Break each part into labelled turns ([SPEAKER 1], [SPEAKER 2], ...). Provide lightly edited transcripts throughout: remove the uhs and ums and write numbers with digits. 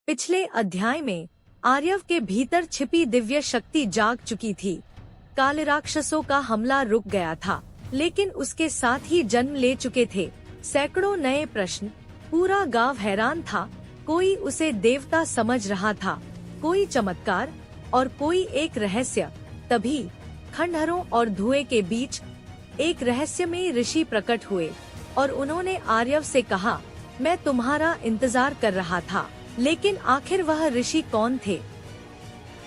[SPEAKER 1] पिछले अध्याय में आर्यव के भीतर छिपी दिव्य शक्ति जाग चुकी थी। काले राक्षसों का हमला रुक गया था, लेकिन उसके साथ ही जन्म ले चुके थे सैकड़ों नए प्रश्न। पूरा गांव हैरान था। कोई उसे देवता समझ रहा था, कोई चमत्कार और कोई एक रहस्य। तभी खंडहरों और धुएं के बीच एक रहस्यमयी ऋषि प्रकट हुए और उन्होंने आर्यव से कहा, मैं तुम्हारा इंतजार कर रहा था। लेकिन आखिर वह ऋषि कौन थे?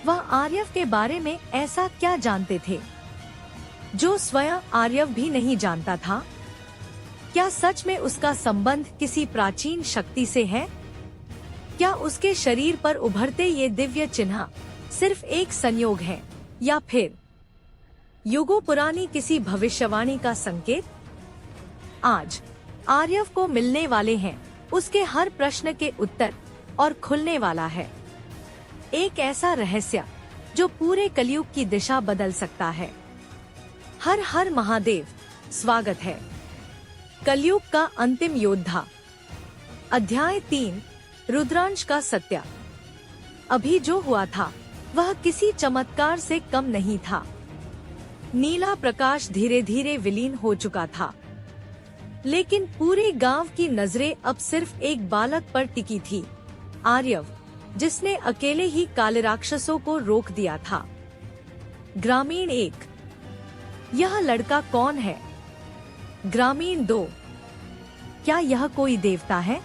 [SPEAKER 1] वह आर्यव के बारे में ऐसा क्या जानते थे जो स्वयं आर्यव भी नहीं जानता था? क्या सच में उसका संबंध किसी प्राचीन शक्ति से है? क्या उसके शरीर पर उभरते ये दिव्य चिन्ह सिर्फ एक संयोग है, या फिर युगों पुरानी किसी भविष्यवाणी का संकेत? आज आर्यव को मिलने वाले हैं उसके हर प्रश्न के उत्तर, और खुलने वाला है एक ऐसा रहस्य जो पूरे कलयुग की दिशा बदल सकता है। हर हर महादेव, स्वागत है कलयुग का अंतिम योद्धा। अध्याय 3, रुद्रांश का सत्य। अभी जो हुआ था वह किसी चमत्कार से कम नहीं था। नीला प्रकाश धीरे धीरे विलीन हो चुका था, लेकिन पूरे गांव की नजरें अब सिर्फ एक बालक पर टिकी थी, आर्यव, जिसने अकेले ही काले राक्षसों को रोक दिया था। ग्रामीण 1, यह लड़का कौन है? ग्रामीण 2, क्या यह कोई देवता है?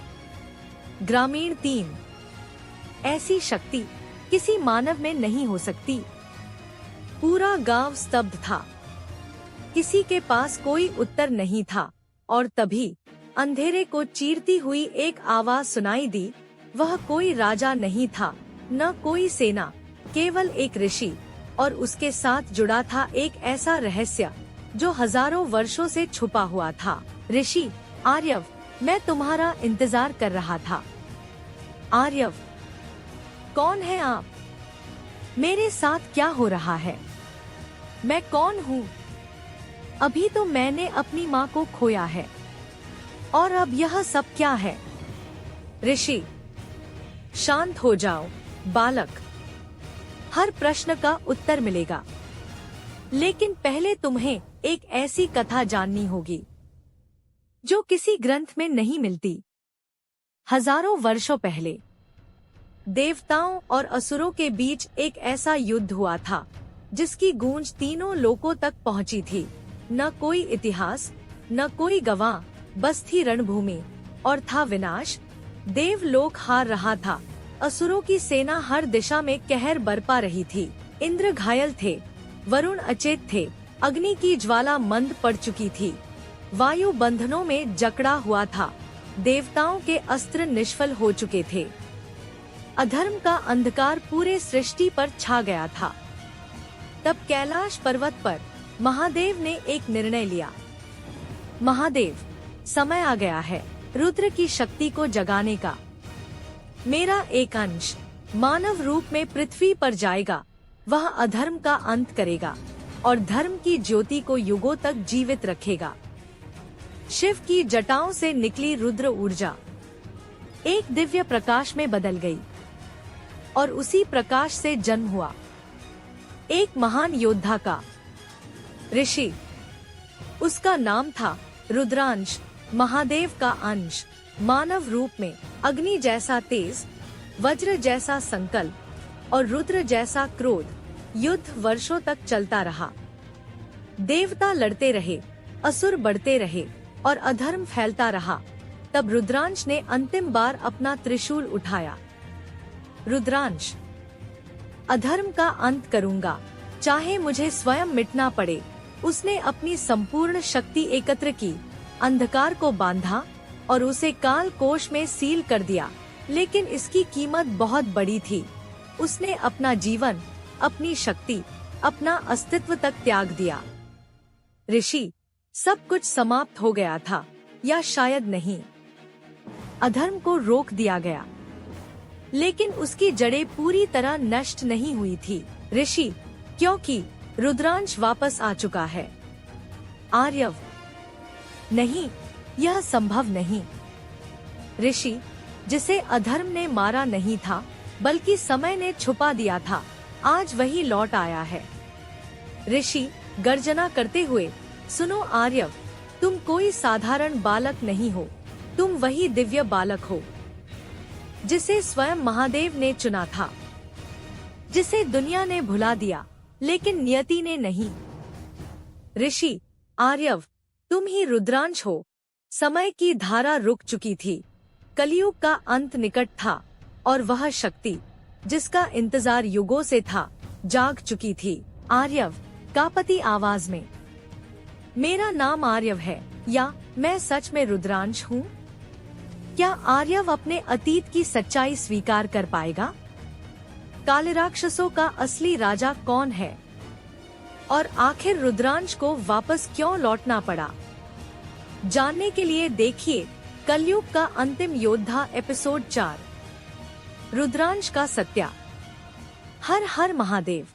[SPEAKER 1] ग्रामीण 3, ऐसी शक्ति किसी मानव में नहीं हो सकती। पूरा गांव स्तब्ध था। किसी के पास कोई उत्तर नहीं था, और तभी अंधेरे को चीरती हुई एक आवाज सुनाई दी। वह कोई राजा नहीं था, न कोई सेना, केवल एक ऋषि, और उसके साथ जुड़ा था एक ऐसा रहस्य जो हजारों वर्षों से छुपा हुआ था। ऋषि आर्यव, मैं तुम्हारा इंतजार कर रहा था। आर्यव, कौन है आप? मेरे साथ क्या हो रहा है? मैं कौन हूँ? अभी तो मैंने अपनी माँ को खोया है, और अब यह सब क्या है? ऋषि, शांत हो जाओ बालक, हर प्रश्न का उत्तर मिलेगा। लेकिन पहले तुम्हें एक ऐसी कथा जाननी होगी जो किसी ग्रंथ में नहीं मिलती। हजारों वर्षों पहले देवताओं और असुरों के बीच एक ऐसा युद्ध हुआ था जिसकी गूंज तीनों लोकों तक पहुंची थी। न कोई इतिहास, न कोई गवाह, बस थी रणभूमि, और था विनाश। देवलोक हार रहा था, असुरों की सेना हर दिशा में कहर बरपा रही थी। इंद्र घायल थे, वरुण अचेत थे, अग्नि की ज्वाला मंद पड़ चुकी थी, वायु बंधनों में जकड़ा हुआ था, देवताओं के अस्त्र निष्फल हो चुके थे। अधर्म का अंधकार पूरे सृष्टि पर छा गया था। तब कैलाश पर्वत पर महादेव ने एक निर्णय लिया। महादेव, समय आ गया है रुद्र की शक्ति को जगाने का। मेरा एक अंश मानव रूप में पृथ्वी पर जाएगा। वह अधर्म का अंत करेगा और धर्म की ज्योति को युगों तक जीवित रखेगा। शिव की जटाओं से निकली रुद्र ऊर्जा एक दिव्य प्रकाश में बदल गई, और उसी प्रकाश से जन्म हुआ एक महान योद्धा का। ऋषि, उसका नाम था रुद्रांश, महादेव का अंश, मानव रूप में, अग्नि जैसा तेज, वज्र जैसा संकल्प और रुद्र जैसा क्रोध। युद्ध वर्षों तक चलता रहा। देवता लड़ते रहे, असुर बढ़ते रहे और अधर्म फैलता रहा। तब रुद्रांश ने अंतिम बार अपना त्रिशूल उठाया। रुद्रांश, अधर्म का अंत करूंगा, चाहे मुझे स्वयं मिटना पड़े। उसने अपनी संपूर्ण शक्ति एकत्र की, अंधकार को बांधा और उसे काल कोश में सील कर दिया। लेकिन इसकी कीमत बहुत बड़ी थी। उसने अपना जीवन, अपनी शक्ति, अपना अस्तित्व तक त्याग दिया। ऋषि, सब कुछ समाप्त हो गया था, या शायद नहीं। अधर्म को रोक दिया गया, लेकिन उसकी जड़ें पूरी तरह नष्ट नहीं हुई थी। ऋषि, क्योंकि रुद्रांश वापस आ चुका है। आर्यव, नहीं, यह संभव नहीं। ऋषि, जिसे अधर्म ने मारा नहीं था बल्कि समय ने छुपा दिया था, आज वही लौट आया है। ऋषि गर्जना करते हुए, सुनो आर्यव, तुम कोई साधारण बालक नहीं हो, तुम वही दिव्य बालक हो जिसे स्वयं महादेव ने चुना था, जिसे दुनिया ने भुला दिया लेकिन नियति ने नहीं। ऋषि आर्यव, तुम ही रुद्रांश हो। समय की धारा रुक चुकी थी, कलयुग का अंत निकट था और वह शक्ति जिसका इंतजार युगों से था जाग चुकी थी। आर्यव कांपती आवाज में, मेरा नाम आर्यव है या मैं सच में रुद्रांश हूँ? क्या आर्यव अपने अतीत की सच्चाई स्वीकार कर पाएगा? काले राक्षसों का असली राजा कौन है और आखिर रुद्रांश को वापस क्यों लौटना पड़ा? जानने के लिए देखिए कलयुग का अंतिम योद्धा एपिसोड 4, रुद्रांश का सत्या। हर हर महादेव।